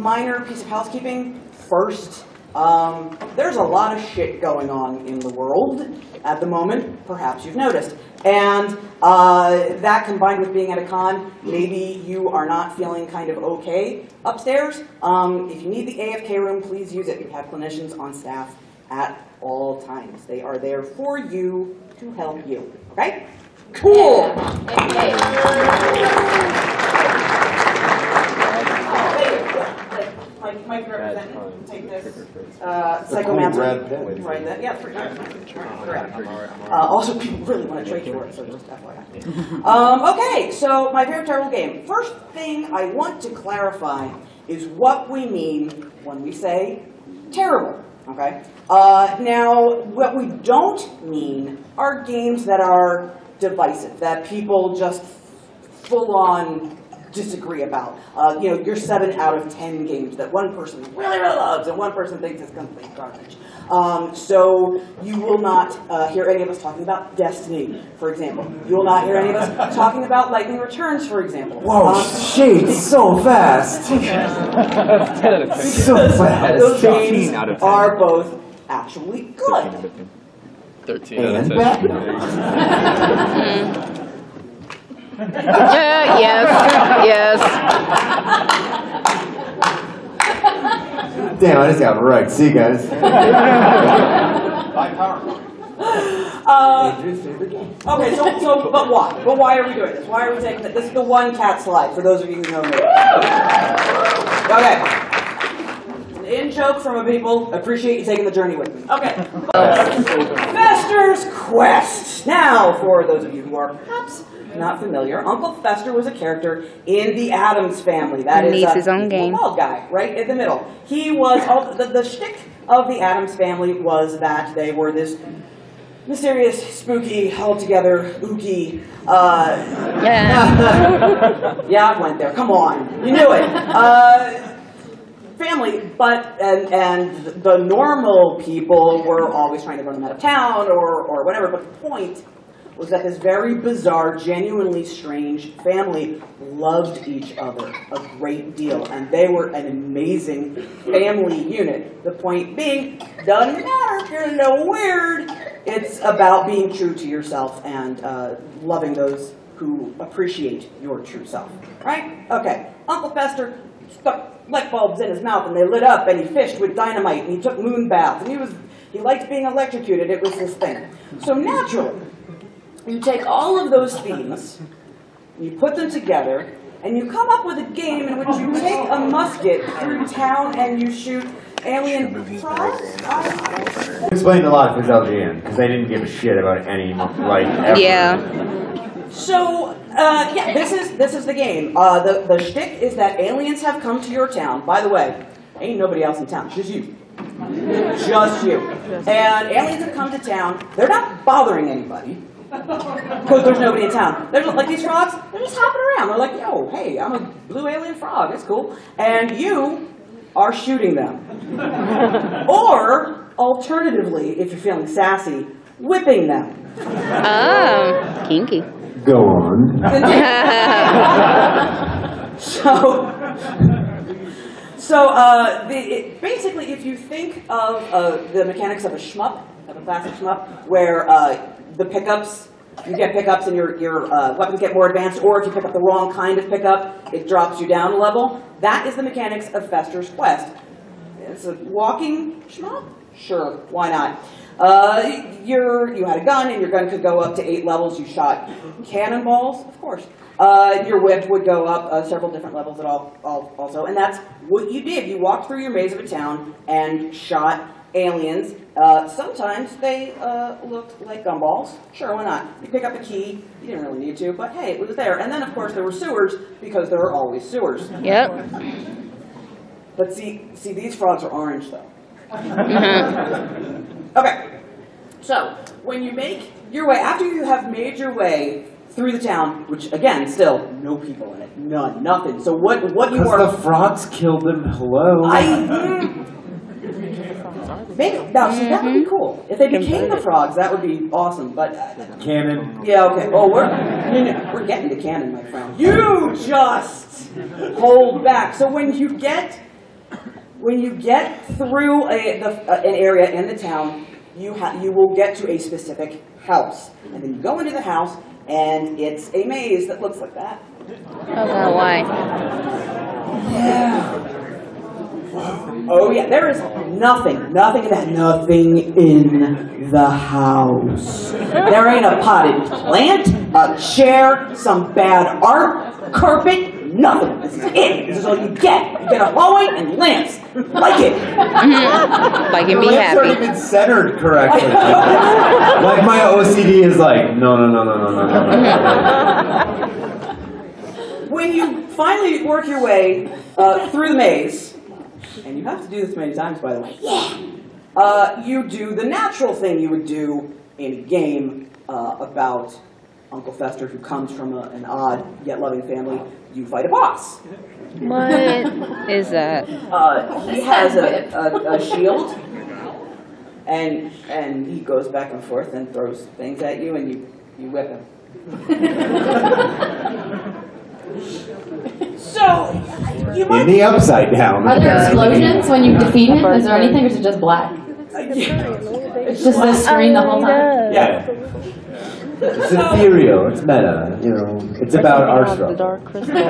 minor piece of housekeeping first. There's a lot of shit going on in the world at the moment, perhaps you've noticed. And that combined with being at a con, maybe you are not feeling kind of okay upstairs. If you need the AFK room, please use it. We have clinicians on staff at all times. They are there for you to help you. Okay? Cool! Mike represent, take this. Psychomancer. Right, that, yeah, also, people really want to trade for it, so just FYI. Okay, so my favorite terrible game. First thing I want to clarify is what we mean when we say terrible. Okay? Now, what we don't mean are games that are divisive, that people just full-on disagree about. You know, your 7 out of 10 games that one person really, really loves and one person thinks is complete garbage. So you will not hear any of us talking about Destiny, for example. You will not hear any of us talking about Lightning Returns, for example. Whoa, shit, so fast! 10 out of 10. So fast. Those games are both actually good. 13 and out of 10. bad. Yes. Damn, I just got wrecked. See you guys. Okay, so, but why? But why are we doing this? Why are we taking this? This is the one cat slide, for those of you who know me. Okay. An in-joke from a people. Appreciate you taking the journey with me. Okay. Fester's Quest. Now, for those of you who are perhaps not familiar, Uncle Fester was a character in the Addams Family. That is his own game. The bald guy, right in the middle. He was the shtick of the Addams Family was that they were this mysterious, spooky, altogether ooky. Yeah, I went there. Come on, you knew it. Family, but and the normal people were always trying to run them out of town or whatever. But the point was that this very bizarre, genuinely strange family loved each other a great deal, and they were an amazing family unit. The point being, doesn't matter if you're a little weird, it's about being true to yourself and loving those who appreciate your true self, right? Okay, Uncle Fester stuck light bulbs in his mouth and they lit up, and he fished with dynamite, and he took moon baths, and he liked being electrocuted. It was his thing. So naturally, you take all of those themes, you put them together, and you come up with a game in which you take a musket through town and you shoot alien frogs? Explained a lot for LGN, because they didn't give a shit about any, like, ever. Yeah. So, yeah, this is the game. The shtick is that aliens have come to your town. By the way, ain't nobody else in town, just you. Just you. And aliens have come to town. They're not bothering anybody, because there's nobody in town. There's like these frogs, they're just hopping around. They're like, yo, hey, I'm a blue alien frog, that's cool. And you are shooting them. Or, alternatively, if you're feeling sassy, whipping them. Oh, kinky. Go on. Basically, if you think of the mechanics of a shmup, of a classic shmup, where the pickups, you get pickups and your weapons get more advanced, or if you pick up the wrong kind of pickup, it drops you down a level. That is the mechanics of Fester's Quest. It's a walking shmup? Sure, why not? You had a gun, and your gun could go up to 8 levels. You shot cannonballs, of course. Your whip would go up several different levels also, and that's what you did. You walked through your maze of a town and shot aliens. Sometimes they looked like gumballs. Sure, why not? You pick up a key. You didn't really need to, but hey, it was there. And then, of course, there were sewers, because there are always sewers. Yep. But see, these frogs are orange, though. Okay, so when you make your way, after you have made your way through the town, which again, still no people in it, none, nothing. So what you are? The frogs killed them. Hello. Maybe now, see, that would be cool if they became the frogs. That would be awesome. But Canon. yeah, okay. Oh, we're getting to Canon, my friend. You just hold back. So when you get When you get through an area in the town, you will get to a specific house. And then you go into the house, and it's a maze that looks like that. Oh, God, why? Yeah. Oh, yeah, there is nothing in the house. There ain't a potted plant, a chair, some bad art, carpet, nothing. This is it. This is all you get. You get a hallway and lamps. Like it. Like and The be lamps aren't happy. even centered correctly. Like my OCD is like, no. When you finally work your way through the maze, and you have to do this many times, by the way, you do the natural thing you would do in a game about Uncle Fester, who comes from an odd yet loving family. You fight a boss. What is that? He has a shield, and he goes back and forth and throws things at you, and you whip him. So, you might... In the upside down. Are there explosions when you defeat him? Is there anything, or is it just black? It's just the screen the whole time? Yeah. It's ethereal, it's meta, you know. It's about our The struggle. dark crystal. It's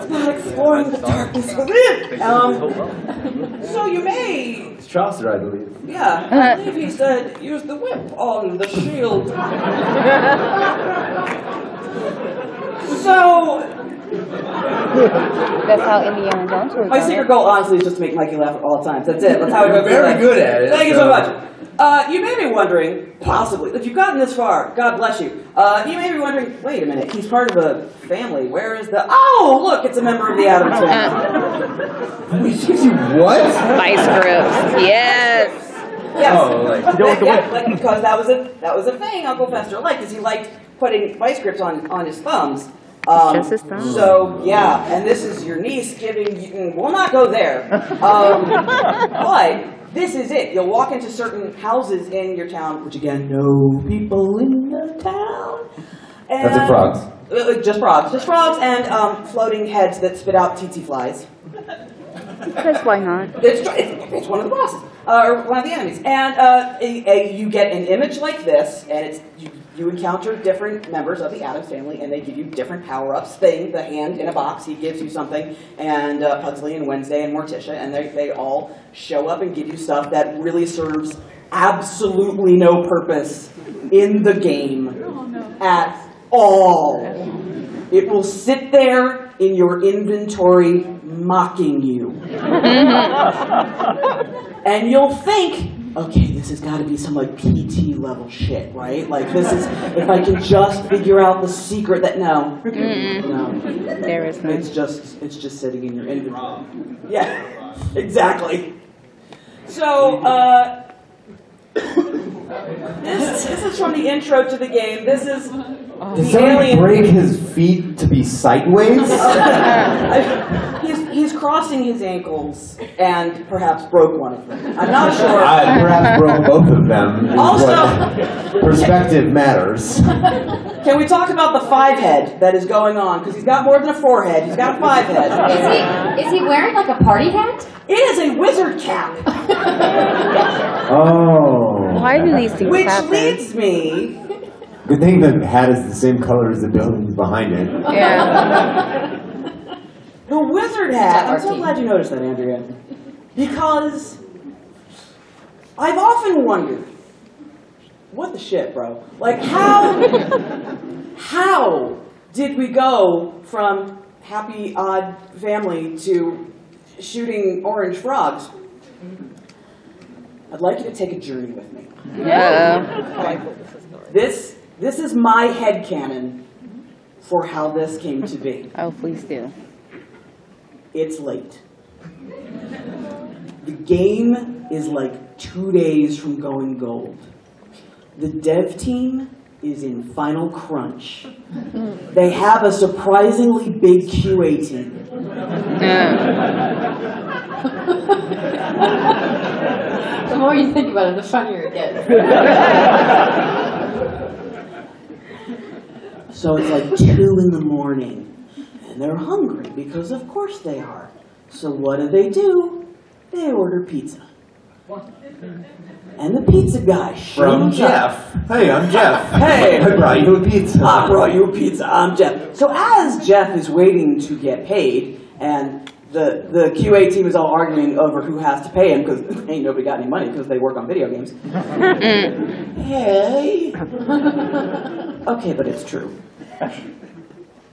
about exploring the darkness within. So you may... It's Chaucer, I believe. Yeah, I believe he said, use the whip on the shield. So... That's how Indiana Jones was. My secret goal, honestly, is just to make Mikey laugh at all times. That's it. That's how I go through Very life. good at it. Thank you so much. You may be wondering, possibly, if you've gotten this far, God bless you, you may be wondering, wait a minute, he's part of a family. Where is the... Oh, look, it's a member of the Addams family. What? Vice grips. Yes. Yes. Oh, like, Because that was a thing Uncle Fester liked, is he liked putting vice grips on his thumbs. Just his thumbs. So, yeah, and this is your niece giving you... We'll not go there. But this is it. You'll walk into certain houses in your town, which, again, no people in the town. And, That's it, frogs. Just frogs. Just frogs and floating heads that spit out tsetse flies. Because why not? It's one of the bosses, or one of the enemies. And you get an image like this, and you encounter different members of the Addams family, and they give you different power-ups. Thing, the hand in a box, he gives you something, and Pugsley and Wednesday and Morticia, and they all show up and give you stuff that really serves absolutely no purpose in the game at all. It will sit there in your inventory mocking you. And you'll think, okay, this has got to be some like PT level shit, right? Like this is, if I can just figure out the secret that, no. There is no. It's just sitting in your inventory. Yeah, exactly. So, this is from the intro to the game. This is Did somebody break his feet to be sideways? He's crossing his ankles and perhaps broke one of them. I'm not sure. I perhaps broke both of them. Also, perspective matters. can we talk about the 5-head that is going on? Because he's got more than a 4-head. He's got a 5-head. Is he wearing like a party hat? It is a wizard cap. Oh. Why do these things Which happen? leads me... Good thing the hat is the same color as the buildings behind it. Yeah. The wizard hat. I'm so glad you noticed that, Andrea. Because I've often wondered, what the shit, bro? Like, how did we go from happy, odd family to shooting orange frogs? I'd like you to take a journey with me. This is my headcanon for how this came to be. Oh, please do. It's late. The game is like 2 days from going gold. The dev team is in final crunch. They have a surprisingly big QA team. The more you think about it, the funnier it gets. So it's like 2 in the morning, and And they're hungry, because of course they are. So what do? They order pizza. And the pizza guy From shows up. Jeff. Hey, I'm Jeff. Hey. I brought you a pizza. I brought you a pizza, I'm Jeff. So as Jeff is waiting to get paid, and the QA team is all arguing over who has to pay him, because ain't nobody got any money because they work on video games. Hey. Okay, but it's true.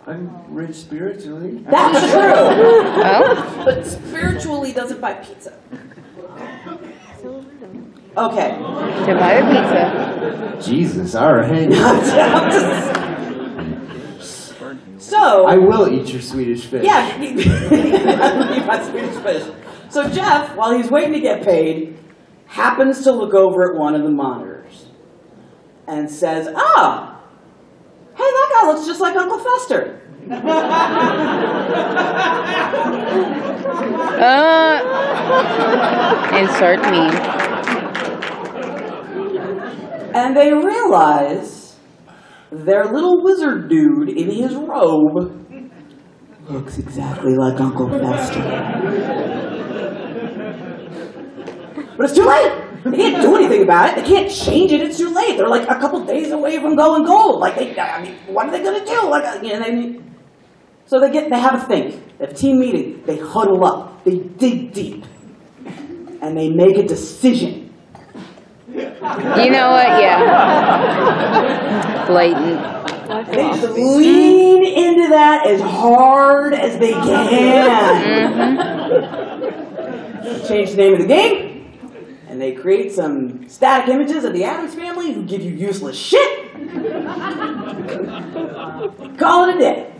I'm rich spiritually. That's true. Oh? But spiritually doesn't buy pizza. Okay. To buy a pizza. Jesus, all right. So. I will eat your Swedish fish. Yeah, you got Swedish fish. So Jeff, while he's waiting to get paid, happens to look over at one of the monitors and says, "Ah, hey, that guy looks just like Uncle Fester." Insert meme. And they realize their little wizard dude in his robe looks exactly like Uncle Fester. But it's too late. They can't do anything about it. They can't change it. It's too late. They're like a couple days away from going gold. Like, what are they gonna do? Like, so they have a think. They have a team meeting. They huddle up. They dig deep, and they make a decision. You know what? Yeah. Blatant. They just lean into that as hard as they can. Change the name of the game. And they create some static images of the Addams Family who give you useless shit. Call it a day.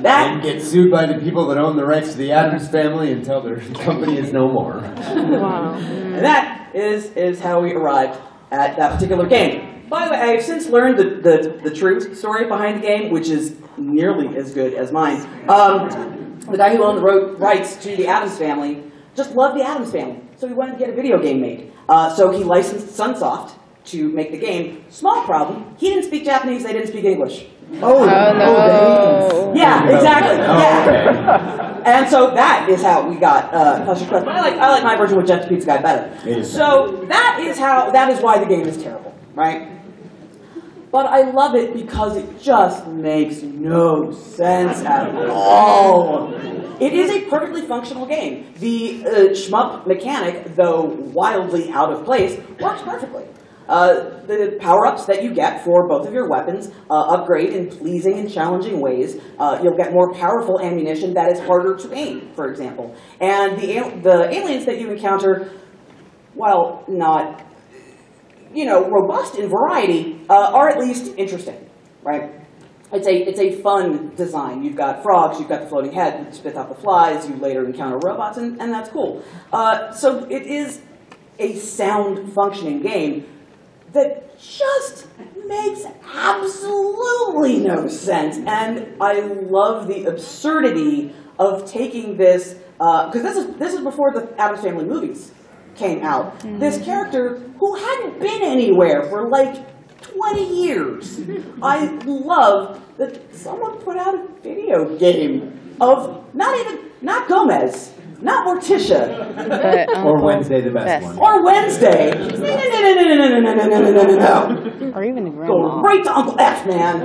And get sued by the people that own the rights to the Addams Family until their company is no more. Wow. And that is how we arrived at that particular game. By the way, I have since learned the true story behind the game, which is nearly as good as mine. The guy who owned the rights to the Addams Family just loved the Addams Family. So he wanted to get a video game made. So he licensed Sunsoft to make the game. Small problem, he didn't speak Japanese, they didn't speak English. Oh, no. Yeah, exactly. Yeah. Okay. And so that is how we got Cluster Quest. But I like my version with Jeff the Pizza Guy better. So that is why the game is terrible, right? But I love it because it just makes no sense at all. It is a perfectly functional game. The shmup mechanic, though wildly out of place, works perfectly. The power-ups that you get for both of your weapons upgrade in pleasing and challenging ways. You'll get more powerful ammunition that is harder to aim, for example. And the aliens that you encounter, while not robust in variety, are at least interesting, right? It's a fun design. You've got frogs, you've got the floating head, you spit out the flies, you later encounter robots, and that's cool. So it is a sound, functioning game that just makes absolutely no sense. And I love the absurdity of taking this, because this is before the Addams Family movies came out. This character who hadn't been anywhere for like 20 years. I love that someone put out a video game of not Gomez, not Morticia, Or Wednesday, the best one. or Wednesday. No. Or even a Go grandma. right to Uncle F, man.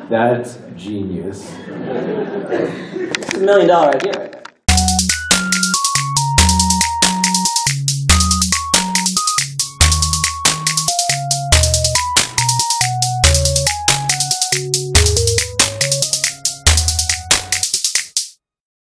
That's genius. It's $1 million idea right there.